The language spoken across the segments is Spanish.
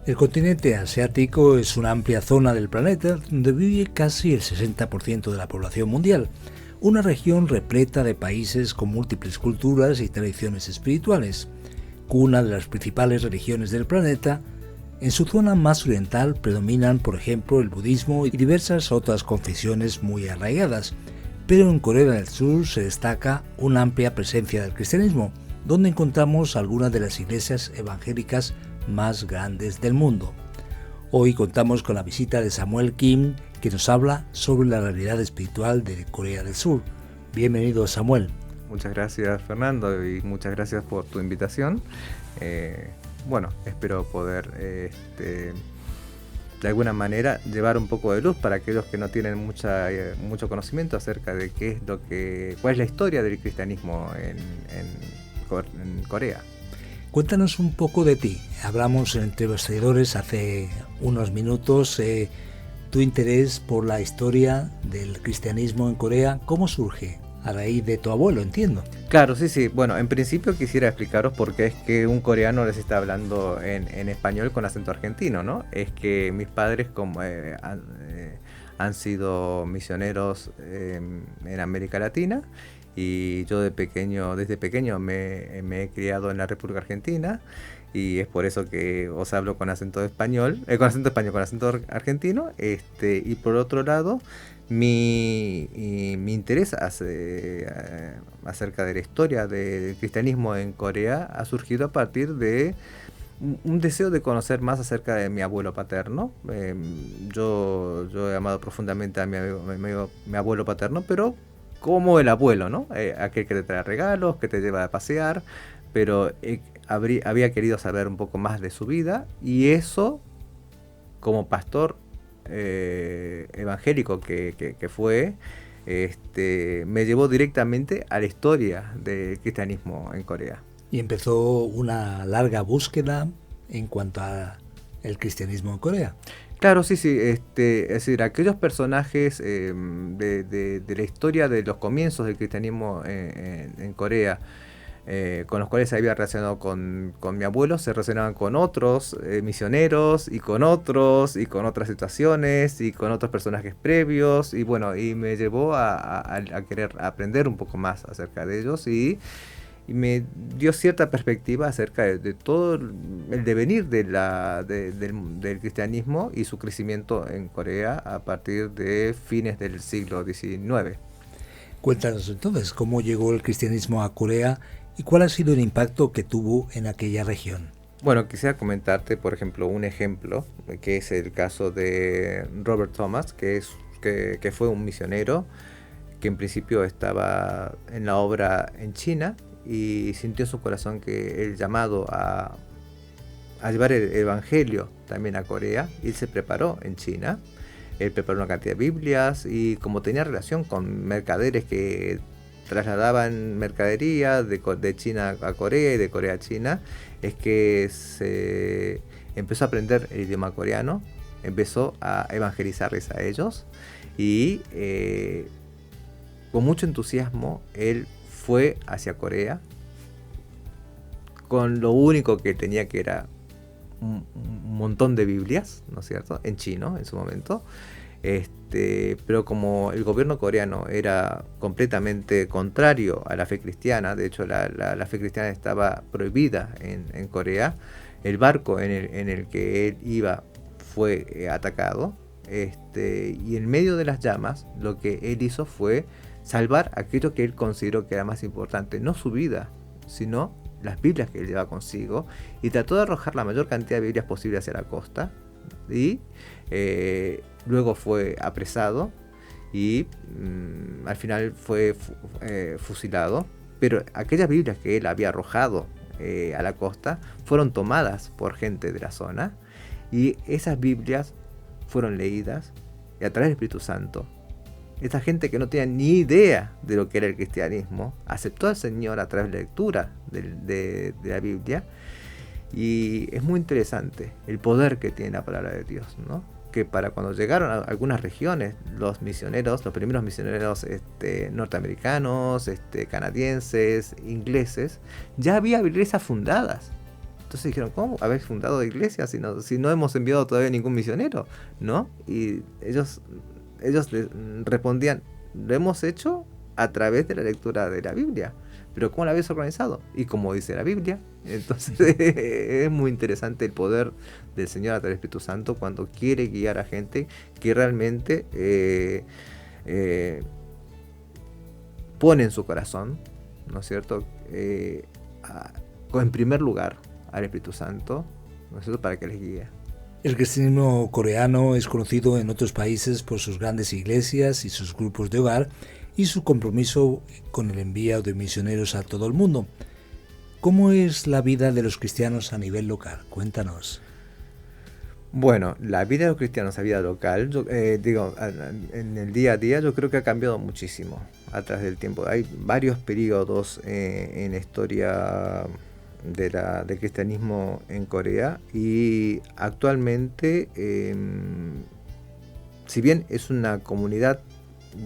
El continente asiático es una amplia zona del planeta donde vive casi el 60% de la población mundial, una región repleta de países con múltiples culturas y tradiciones espirituales. Cuna de las principales religiones del planeta, en su zona más oriental predominan, por ejemplo, el budismo y diversas otras confesiones muy arraigadas, pero en Corea del Sur se destaca una amplia presencia del cristianismo, donde encontramos algunas de las iglesias evangélicas más grandes del mundo. Hoy contamos con la visita de Samuel Kim, que nos habla sobre la realidad espiritual de Corea del Sur. Bienvenido, Samuel. Muchas gracias, Fernando, y muchas gracias por tu invitación. Espero poder de alguna manera llevar un poco de luz para aquellos que no tienen mucho conocimiento acerca de cuál es la historia del cristianismo en Corea. Cuéntanos un poco de ti. Hablamos entre los seguidores hace unos minutos, tu interés por la historia del cristianismo en Corea, ¿cómo surge? A raíz de tu abuelo, entiendo. Claro, sí. Bueno, en principio quisiera explicaros por qué es que un coreano les está hablando en español con acento argentino, ¿no? Es que mis padres han sido misioneros en América Latina. Y yo desde pequeño me he criado en la República Argentina, y es por eso que os hablo con acento español, con acento argentino. Y por otro lado, mi interés acerca de la historia del cristianismo en Corea ha surgido a partir de un deseo de conocer más acerca de mi abuelo paterno. Yo he amado profundamente a mi abuelo paterno, pero como el abuelo, ¿no? Aquel que te trae regalos, que te lleva a pasear, pero había querido saber un poco más de su vida, y eso, como pastor evangélico que fue, me llevó directamente a la historia del cristianismo en Corea. Y empezó una larga búsqueda en cuanto al cristianismo en Corea. Claro, sí, es decir, aquellos personajes de la historia de los comienzos del cristianismo en Corea, con los cuales se había relacionado con mi abuelo, se relacionaban con otros misioneros, y con otras situaciones, y con otros personajes previos, y bueno, y me llevó a querer aprender un poco más acerca de ellos, y me dio cierta perspectiva acerca de todo el devenir del cristianismo y su crecimiento en Corea a partir de fines del siglo XIX. Cuéntanos entonces cómo llegó el cristianismo a Corea y cuál ha sido el impacto que tuvo en aquella región. Bueno, quisiera comentarte, por ejemplo, un ejemplo, que es el caso de Robert Thomas, que fue un misionero que en principio estaba en la obra en China, y sintió en su corazón que el llamado a llevar el evangelio también a Corea, y él se preparó en China. Él preparó una cantidad de Biblias, y como tenía relación con mercaderes que trasladaban mercadería de China a Corea y de Corea a China, es que se empezó a aprender el idioma coreano, empezó a evangelizarles a ellos, y con mucho entusiasmo él fue hacia Corea con lo único que tenía, que era un montón de Biblias, ¿no es cierto?, en chino en su momento. Pero como el gobierno coreano era completamente contrario a la fe cristiana, de hecho la fe cristiana estaba prohibida en Corea, el barco en el que él iba fue atacado, y en medio de las llamas lo que él hizo fue salvar aquello que él consideró que era más importante, no su vida, sino las Biblias que él llevaba consigo, y trató de arrojar la mayor cantidad de Biblias posible hacia la costa, y luego fue apresado, y al final fue fusilado. Pero aquellas Biblias que él había arrojado a la costa fueron tomadas por gente de la zona, y esas Biblias fueron leídas, y a través del Espíritu Santo, esta gente que no tenía ni idea de lo que era el cristianismo aceptó al Señor a través de la lectura de la Biblia. Y es muy interesante el poder que tiene la palabra de Dios, ¿no? Que para cuando llegaron a algunas regiones, los primeros misioneros norteamericanos, canadienses, ingleses, ya había iglesias fundadas Entonces dijeron, ¿cómo habéis fundado iglesias si no hemos enviado todavía ningún misionero? ¿No? Y ellos respondían, lo hemos hecho a través de la lectura de la Biblia. Pero ¿cómo la habéis organizado? Y como dice la Biblia. Entonces es muy interesante el poder del Señor a través del Espíritu Santo cuando quiere guiar a gente que realmente pone en su corazón, ¿no es cierto?, en primer lugar al Espíritu Santo, ¿no es cierto?, para que les guíe. El cristianismo coreano es conocido en otros países por sus grandes iglesias y sus grupos de hogar y su compromiso con el envío de misioneros a todo el mundo. ¿Cómo es la vida de los cristianos a nivel local? Cuéntanos. Bueno, la vida de los cristianos a vida local, en el día a día, yo creo que ha cambiado muchísimo a través del tiempo. Hay varios periodos en la historia del cristianismo en Corea, y actualmente, si bien es una comunidad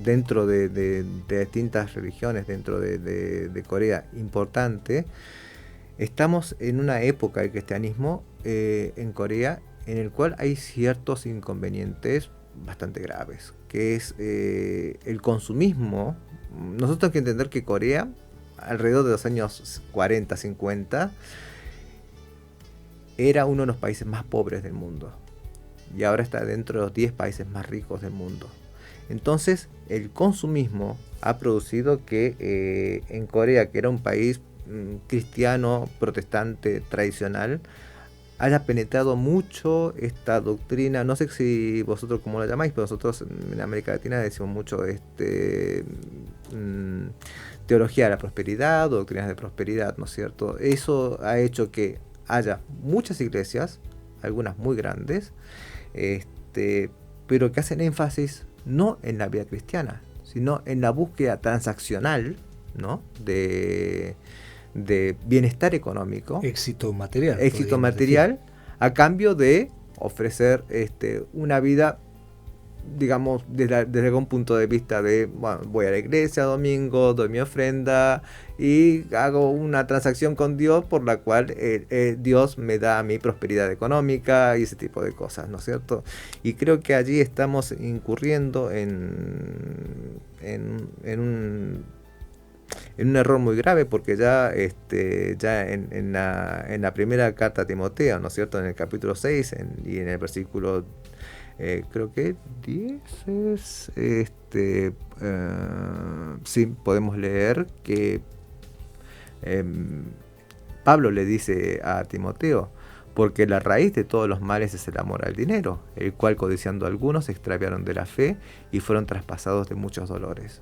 dentro de distintas religiones dentro de Corea importante, estamos en una época del cristianismo en Corea en el cual hay ciertos inconvenientes bastante graves, que es el consumismo. Nosotros tenemos que entender que Corea, alrededor de los años 40, 50, era uno de los países más pobres del mundo, y ahora está dentro de los 10 países más ricos del mundo. Entonces, el consumismo ha producido que en Corea, que era un país cristiano, protestante, tradicional, haya penetrado mucho esta doctrina. No sé si vosotros cómo la llamáis, pero nosotros en América Latina decimos mucho teología de la prosperidad, o doctrinas de prosperidad, ¿no es cierto? Eso ha hecho que haya muchas iglesias, algunas muy grandes, pero que hacen énfasis no en la vida cristiana, sino en la búsqueda transaccional, ¿no?, de bienestar económico, éxito material, a cambio de ofrecer una vida, digamos, desde algún punto de vista de, bueno, voy a la iglesia domingo, doy mi ofrenda y hago una transacción con Dios por la cual Dios me da a mí prosperidad económica y ese tipo de cosas, ¿no es cierto? Y creo que allí estamos incurriendo en un error muy grave, porque ya en la primera carta a Timoteo, ¿no es cierto?, en el capítulo 6 y en el versículo creo que 10 es, sí, podemos leer que Pablo le dice a Timoteo: porque la raíz de todos los males es el amor al dinero, el cual, codiciando algunos, se extraviaron de la fe y fueron traspasados de muchos dolores.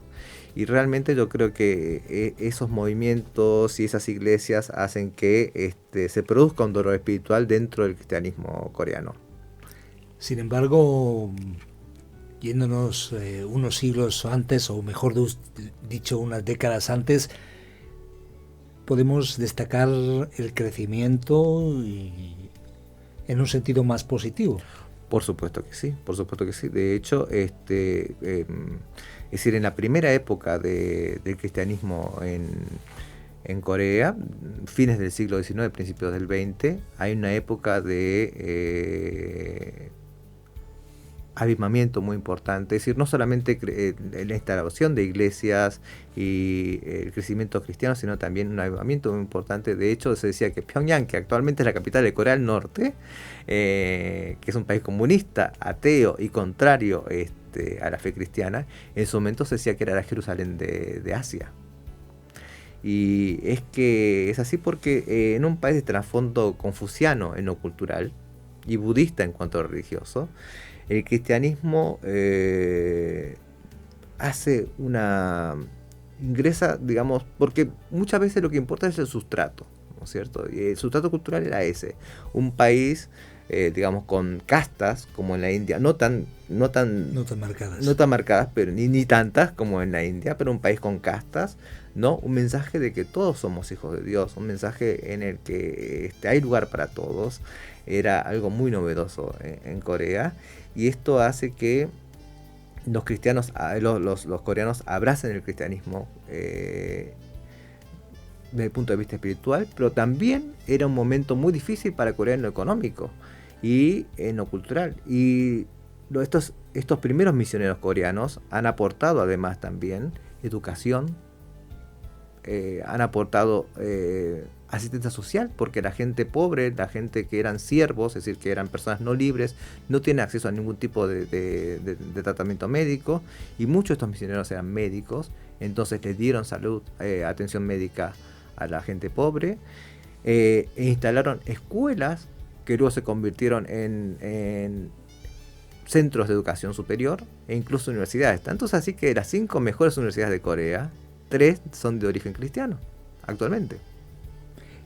Y realmente yo creo que esos movimientos y esas iglesias hacen que se produzca un dolor espiritual dentro del cristianismo coreano. Sin embargo, yéndonos unos siglos antes, o mejor dicho, unas décadas antes, podemos destacar el crecimiento en un sentido más positivo. Por supuesto que sí, por supuesto que sí. De hecho, es decir, en la primera época del cristianismo en Corea, fines del siglo XIX, principios del XX, hay una época de avivamiento muy importante. Es decir, no solamente la instalación de iglesias y el crecimiento cristiano, sino también un avivamiento muy importante. De hecho, se decía que Pyongyang, que actualmente es la capital de Corea del Norte, que es un país comunista, ateo y contrario a la fe cristiana, en su momento se decía que era la Jerusalén de Asia. Y es así porque en un país de trasfondo confuciano en lo cultural y budista en cuanto a lo religioso, el cristianismo ingresa, digamos, porque muchas veces lo que importa es el sustrato, ¿no es cierto? Y el sustrato cultural era ese, un país, digamos, con castas como en la India, no tan marcadas, pero ni tantas como en la India, pero un país con castas, ¿no? Un mensaje de que todos somos hijos de Dios, un mensaje en el que hay lugar para todos. Era algo muy novedoso en Corea, y esto hace que los cristianos, los coreanos abracen el cristianismo desde el punto de vista espiritual, pero también era un momento muy difícil para Corea en lo económico y en lo cultural. Y estos primeros misioneros coreanos han aportado además también educación, han aportado asistencia social, porque la gente pobre, la gente que eran siervos, es decir, que eran personas no libres, no tiene acceso a ningún tipo de tratamiento médico, y muchos de estos misioneros eran médicos, entonces les dieron salud, atención médica a la gente pobre, e instalaron escuelas que luego se convirtieron en centros de educación superior e incluso universidades. Tanto es así que de las 5 mejores universidades de Corea, 3 son de origen cristiano actualmente.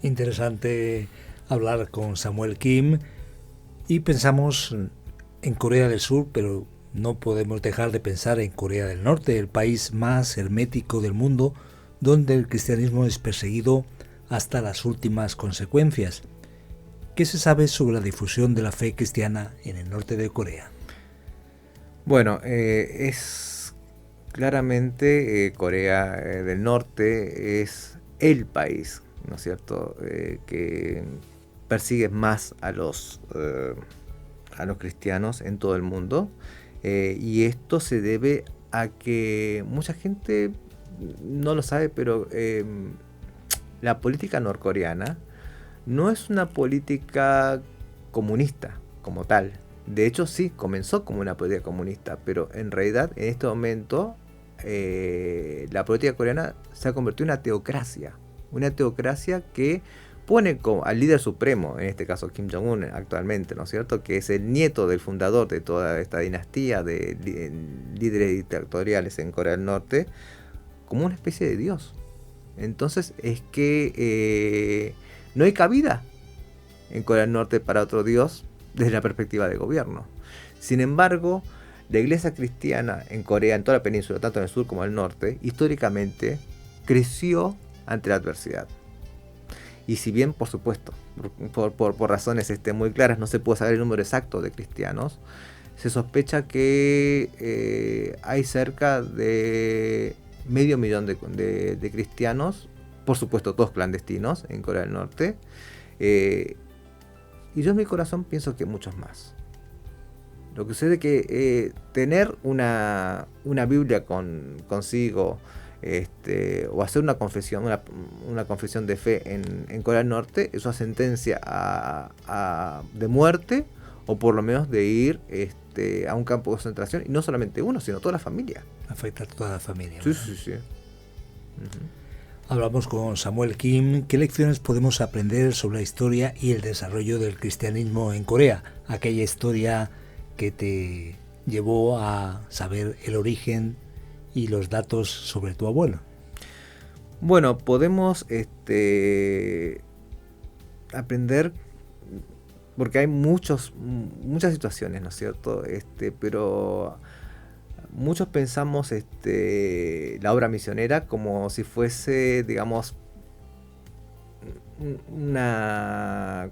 Interesante hablar con Samuel Kim, y pensamos en Corea del Sur, pero no podemos dejar de pensar en Corea del Norte, el país más hermético del mundo, donde el cristianismo es perseguido hasta las últimas consecuencias. ¿Qué se sabe sobre la difusión de la fe cristiana en el norte de Corea? Bueno, es claramente Corea del Norte es el país, ¿no es cierto?, que persigue más a los cristianos en todo el mundo, y esto se debe a que mucha gente no lo sabe, pero la política norcoreana no es una política comunista como tal. De hecho, sí, comenzó como una política comunista, pero en realidad en este momento la política coreana se ha convertido en una teocracia que pone al líder supremo, en este caso Kim Jong-un actualmente, ¿no es cierto?, que es el nieto del fundador de toda esta dinastía de líderes dictatoriales en Corea del Norte, como una especie de dios. Entonces es que no hay cabida en Corea del Norte para otro dios desde la perspectiva de gobierno. Sin embargo, la iglesia cristiana en Corea, en toda la península, tanto en el sur como en el norte, históricamente creció ante la adversidad. Y si bien, por supuesto, por razones muy claras, no se puede saber el número exacto de cristianos, se sospecha que hay cerca de 500.000 de cristianos, por supuesto todos clandestinos, en Corea del Norte. Y yo en mi corazón pienso que muchos más. Lo que sucede es que tener una Biblia consigo, o hacer una confesión de fe en Corea del Norte es una sentencia de muerte, o por lo menos de ir a un campo de concentración, y no solamente uno, sino toda la familia. Afecta a toda la familia. Sí, sí, sí. Hablamos con Samuel Kim. ¿Qué lecciones podemos aprender sobre la historia y el desarrollo del cristianismo en Corea? Aquella historia que te llevó a saber el origen y los datos sobre tu abuelo. Bueno, podemos aprender, porque hay muchas situaciones, ¿no es cierto? Pero muchos pensamos la obra misionera como si fuese, digamos,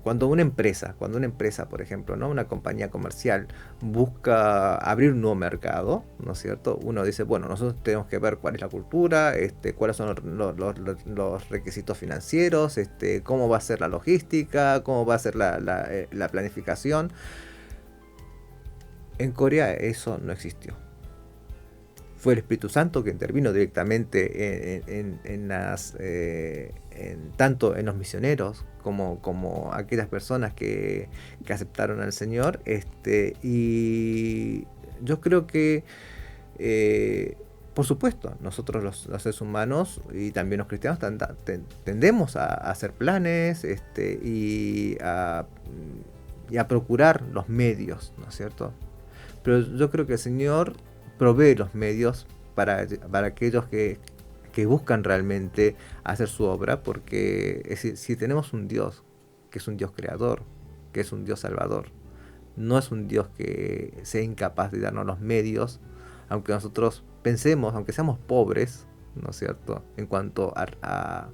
cuando una empresa, por ejemplo, ¿no?, una compañía comercial busca abrir un nuevo mercado, ¿no es cierto? Uno dice, bueno, nosotros tenemos que ver cuál es la cultura, cuáles son los requisitos financieros, cómo va a ser la logística, cómo va a ser la planificación. En Corea eso no existió. Fue el Espíritu Santo que intervino directamente tanto en los misioneros como aquellas personas que aceptaron al Señor, y yo creo que por supuesto nosotros los seres humanos y también los cristianos tendemos a hacer planes y a procurar los medios, ¿no es cierto? Pero yo creo que el Señor provee los medios para aquellos que buscan realmente hacer su obra, porque es decir, si tenemos un Dios que es un Dios creador, que es un Dios salvador, no es un Dios que sea incapaz de darnos los medios, aunque nosotros pensemos, aunque seamos pobres, ¿no es cierto?, en cuanto a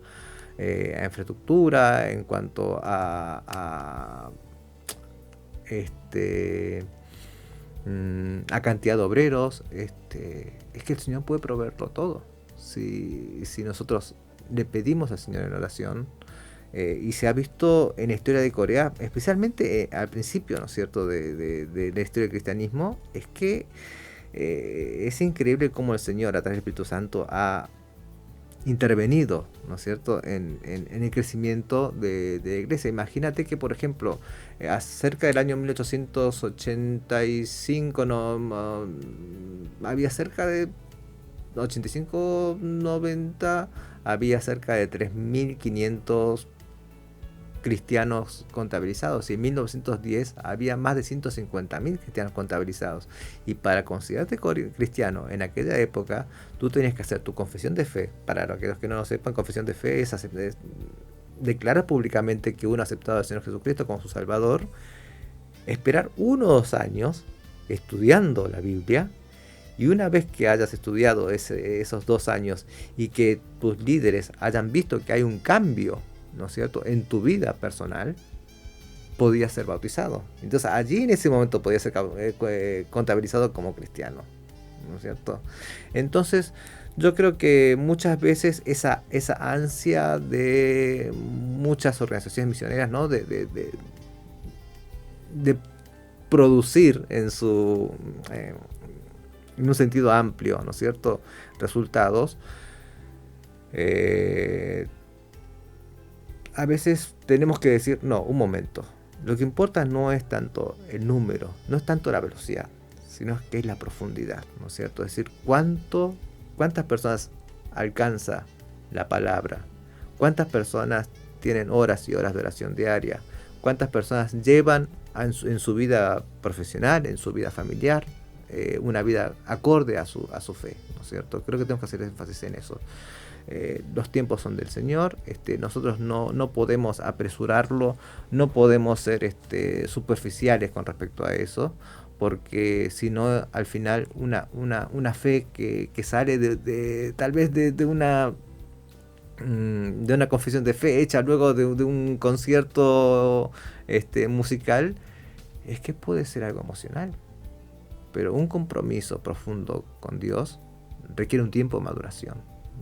infraestructura, en cuanto a cantidad de obreros, es que el Señor puede proveerlo todo si nosotros le pedimos al Señor en oración. Y se ha visto en la historia de Corea, especialmente al principio, ¿no es cierto?, de la historia del cristianismo, es que es increíble cómo el Señor, a través del Espíritu Santo, ha intervenido, ¿no es cierto?, en el crecimiento de la iglesia. Imagínate que, por ejemplo, cerca del año 1885, había cerca de 85, 90, había cerca de 3.500 cristianos contabilizados, y en 1910 había más de 150.000 cristianos contabilizados. Y para considerarte cristiano en aquella época, tú tenías que hacer tu confesión de fe. Para aquellos que no lo sepan, confesión de fe es declarar públicamente que uno ha aceptado al Señor Jesucristo como su Salvador, esperar 1 o 2 años estudiando la Biblia, y una vez que hayas estudiado esos 2 años y que tus líderes hayan visto que hay un cambio, ¿no es cierto?, en tu vida personal, podías ser bautizado. Entonces allí en ese momento podías ser contabilizado como cristiano, ¿no es cierto? Entonces yo creo que muchas veces esa ansia de muchas organizaciones misioneras, ¿no?, de producir en un sentido amplio, ¿no es cierto?, resultados, a veces tenemos que decir, no, un momento, lo que importa no es tanto el número, no es tanto la velocidad, sino que es la profundidad, ¿no es cierto? Es decir, cuántas personas alcanza la palabra, cuántas personas tienen horas y horas de oración diaria, cuántas personas llevan en su vida profesional, en su vida familiar, una vida acorde a su fe, ¿no es cierto? Creo que tenemos que hacer énfasis en eso. Los tiempos son del Señor, nosotros no podemos apresurarlo, no podemos ser superficiales con respecto a eso, porque si no, al final una fe que sale tal vez de una confesión de fe hecha luego de un concierto musical, es que puede ser algo emocional, pero un compromiso profundo con Dios requiere un tiempo de maduración,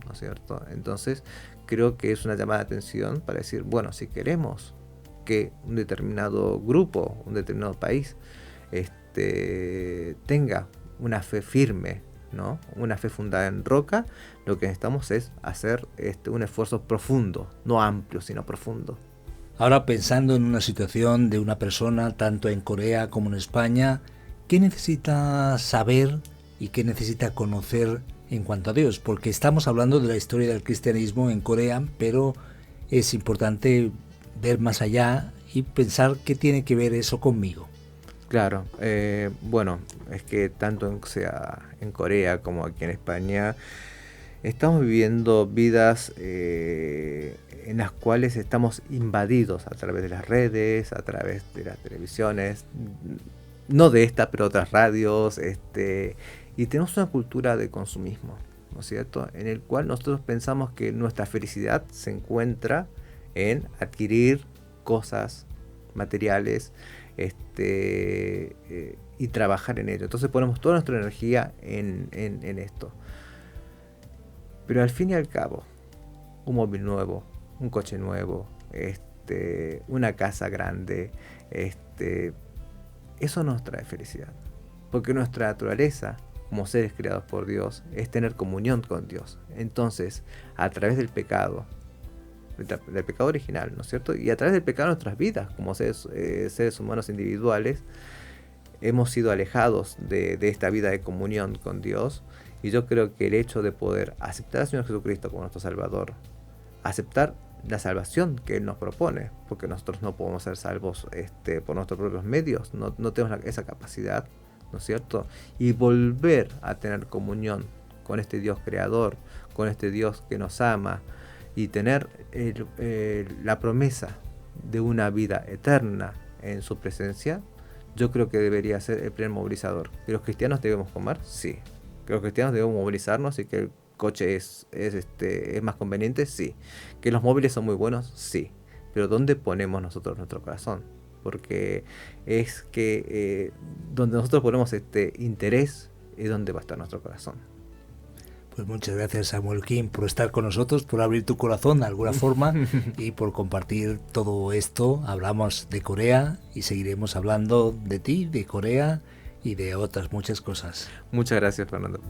¿no es cierto? Entonces creo que es una llamada de atención para decir, bueno, si queremos que un determinado grupo, un determinado país tenga una fe firme, ¿no?, una fe fundada en roca, lo que necesitamos es hacer un esfuerzo profundo, no amplio, sino profundo. Ahora, pensando en una situación de una persona, tanto en Corea como en España, ¿qué necesita saber y qué necesita conocer en cuanto a Dios? Porque estamos hablando de la historia del cristianismo en Corea, pero es importante ver más allá y pensar qué tiene que ver eso conmigo. Claro, bueno, es que tanto sea en Corea como aquí en España, estamos viviendo vidas en las cuales estamos invadidos a través de las redes, a través de las televisiones, no de esta, pero otras radios, y tenemos una cultura de consumismo, ¿no es cierto?, en el cual nosotros pensamos que nuestra felicidad se encuentra en adquirir cosas materiales, y trabajar en ello. Entonces ponemos toda nuestra energía en esto. Pero al fin y al cabo, un móvil nuevo, un coche nuevo, una casa grande, eso nos trae felicidad. Porque nuestra naturaleza, como seres creados por Dios, es tener comunión con Dios. Entonces, a través del pecado original, ¿no es cierto?, y a través del pecado de nuestras vidas, como seres humanos individuales, hemos sido alejados de esta vida de comunión con Dios. Y yo creo que el hecho de poder aceptar al Señor Jesucristo como nuestro Salvador, aceptar la salvación que Él nos propone, porque nosotros no podemos ser salvos por nuestros propios medios, no tenemos esa capacidad, ¿no es cierto?, y volver a tener comunión con este Dios creador, con este Dios que nos ama, y tener la promesa de una vida eterna en su presencia, yo creo que debería ser el primer movilizador. ¿Que los cristianos debemos comer? Sí. ¿Que los cristianos debemos movilizarnos y que el coche es más conveniente? Sí. ¿Que los móviles son muy buenos? Sí. Pero ¿dónde ponemos nosotros nuestro corazón? Porque es que donde nosotros ponemos interés es donde va a estar nuestro corazón. Pues muchas gracias, Samuel Kim, por estar con nosotros, por abrir tu corazón de alguna forma y por compartir todo esto. Hablamos de Corea y seguiremos hablando de ti, de Corea y de otras muchas cosas. Muchas gracias, Fernando.